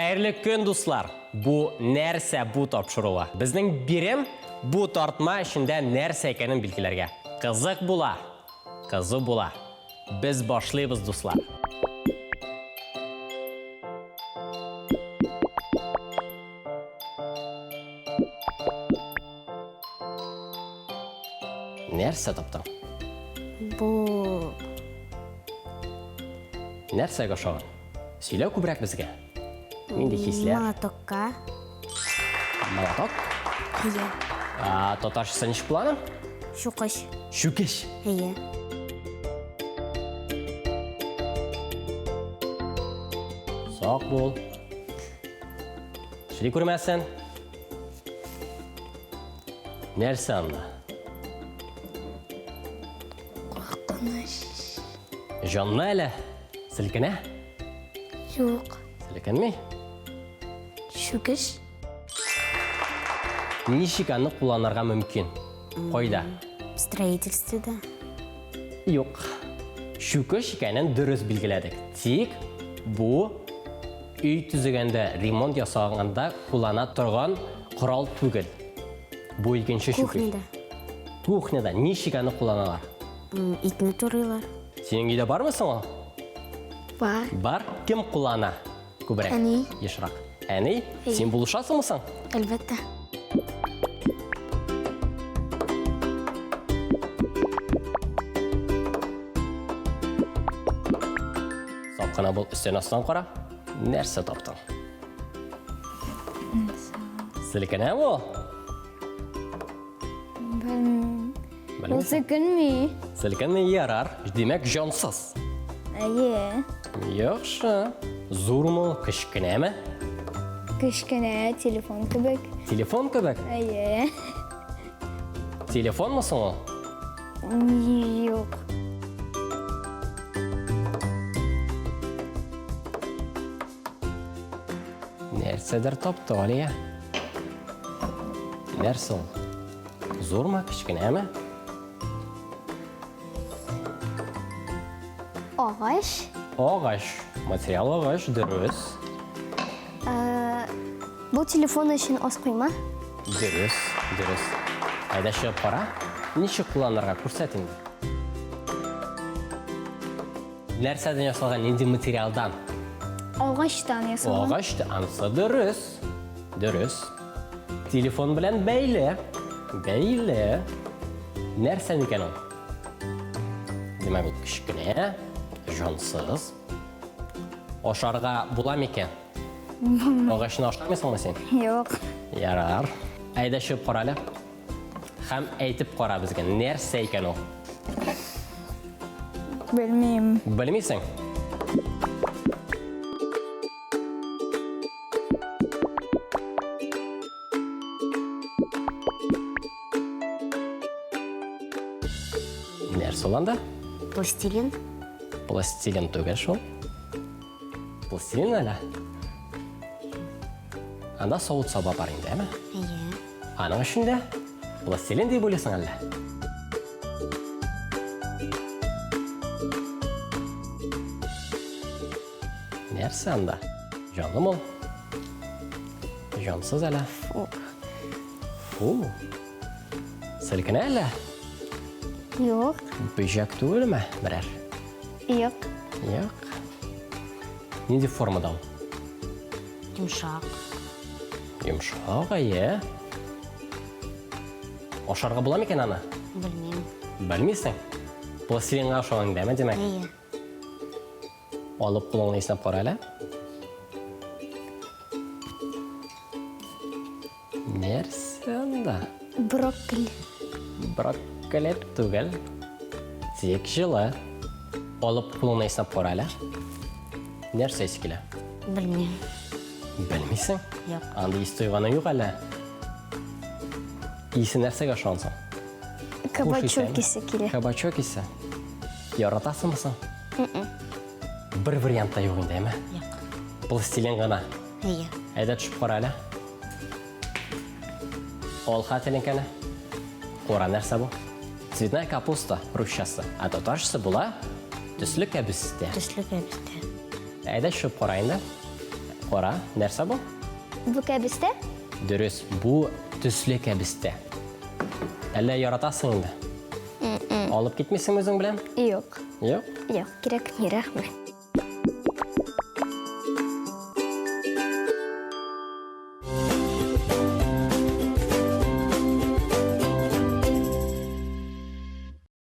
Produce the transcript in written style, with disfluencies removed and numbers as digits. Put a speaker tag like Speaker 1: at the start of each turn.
Speaker 1: Xayrli kun do'stlar. Bu narsa bu topshiruvi. Bizning birim bu tortma ishida narsa ekanini bilgilarga. Qiziq bo'lar. Qiziq bo'lar. Biz boshlaymiz do'stlar. Narsa topdim.
Speaker 2: Bu
Speaker 1: Narsaga o'xshagan. Сөйләү күбрәк безгә. Нинди хисләр?
Speaker 2: Молотокка.
Speaker 1: Молоток.
Speaker 2: Иә.
Speaker 1: Татарчасы ничек була аның?
Speaker 2: Шуқыш.
Speaker 1: Шүкеш.
Speaker 2: Иә.
Speaker 1: Сак бул. Шли күрмәсен. Нәрсә анда?
Speaker 2: Қорқыныш.
Speaker 1: Жанны әле. Силкенә?
Speaker 2: Жоқ.
Speaker 1: Силкенми?
Speaker 2: Шуқыш.
Speaker 1: Ничек аны кулланырга мөмкин? Кайда?
Speaker 2: Строительствода.
Speaker 1: Юк. Шүкеш икәнен дөрес билгеләдек. Тик бу үй төзегәндә, ремонт ясаганда куллана торган корал түгел. Бу икенче шүкеш.
Speaker 2: Кухняда.
Speaker 1: Кухняда ничек аны кулланалар?
Speaker 2: Итне турыйлар.
Speaker 1: Синең өйдә бармы соң?
Speaker 2: Бар.
Speaker 1: Бар. Кем куллана? Күбрәк.
Speaker 2: Әни.
Speaker 1: Ешрак. Әни, син булышасыңмы соң?
Speaker 2: Әлбәттә.
Speaker 1: Сапкана бул өстен астан кара. Нәрсә таптың? Силкенә бу?
Speaker 3: Ул сөкенми.
Speaker 1: Силкенме ярар. Димәк, җансыз.
Speaker 3: Әйе.
Speaker 1: Яхшы. Зурмы, кичкенәме?
Speaker 3: Кечкенә телефон кебек.
Speaker 1: Телефон кебек.
Speaker 3: Әйе.
Speaker 1: Телефонмы соң ул?
Speaker 3: Юк.
Speaker 1: Нәрсәдер тапты Алия. Нәрсә ул? Зурмы, кичкенәме?
Speaker 3: Агач.
Speaker 1: Агач. Материал агач, дөрес.
Speaker 3: Бу телефон өчен ас куйма.
Speaker 1: Дөрес, дөрес. Айда чыгып кара. Ничек кулланырга күрсәт инде. Нәрсәдән ясалган, нинди материалдан?
Speaker 3: Агачтан ясалган.
Speaker 1: Агачты, анысы дөрес. Дөрес. Телефон белән бәйле. Бәйле. Нәрсә икән ул? Димәк, ул кичкенә, җансыз. Ашарга була микән? Агачны ашамыйсыңмы син?
Speaker 3: Юк.
Speaker 1: Ярар. Айда чыгып кара әле. Һәм әйтеп кара безгә, нәрсә икән ул?
Speaker 3: Белмим.
Speaker 1: Белмисең? Нәрсә ул анда?
Speaker 2: Пластилин.
Speaker 1: Пластилин түгел шул. Пластилин әле. Анда савыт саба бар инде, әме?
Speaker 2: Иә.
Speaker 1: Аның ішінде пластилин дип уйлыйсың әле. Нәрсә анда? Җаным ул? Җансыз әле. Фу. Силкенә әле?
Speaker 3: Юк.
Speaker 1: Бөҗәк түгелме берәр?
Speaker 3: Юк.
Speaker 1: Юк. Нинди формада ул?
Speaker 2: Йомшак.
Speaker 1: Йомшак, әйе. Ашарга була микән аны?
Speaker 2: Белмим.
Speaker 1: Белмисең? Пластилинга охшаган дәме, димәк?
Speaker 2: Иә.
Speaker 1: Алып кулыңны иснәп кара әле. Нәрсә анда?
Speaker 3: Брокколи.
Speaker 1: Брокколи түгел. Тик жылы. Алып кулыңны иснәп кара әле. Нәрсә исе килә?
Speaker 2: Белмим.
Speaker 1: Белмисең?
Speaker 2: Юк.
Speaker 1: Анда ис тойганы юк әле. Исе нәрсәгә охшансың?
Speaker 3: Кабачок исе килә.
Speaker 1: Кабачок исе. Яратасыңмы соң? Бер вариантта юк инде, әме?
Speaker 2: Юк.
Speaker 1: Пластилин гына.
Speaker 2: Иә.
Speaker 1: Әйдә төшеп кара әле. Ал хателенкәне. Кора нәрсә бу? Цветная капуста, рущасы. А татарчасы була төсле кәбестә.
Speaker 2: Төсле кәбестә.
Speaker 1: Әйдә төшеп кара инде. Қора, нәрсе бұл?
Speaker 3: Bu kebiste?
Speaker 1: Дөрес, bu төсле кәбісте. Әллә яратасың инде? Алып китмисең үзең белән?
Speaker 3: Yok.
Speaker 1: Юк.
Speaker 3: Yok. Gerekmiyor. Rahmet.